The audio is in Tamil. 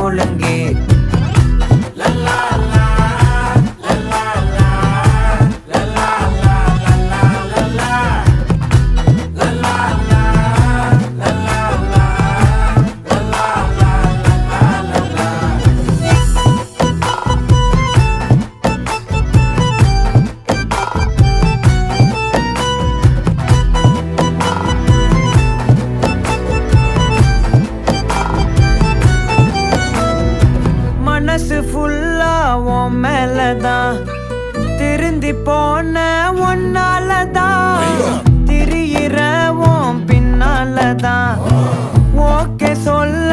ஒழுங்கு. மனசு ஃபுல்லா உன் மேலதான், திருந்தி போன ஒன்னாலதான், திரியிற உன் பின்னாலதான், ஓகே சொல்ல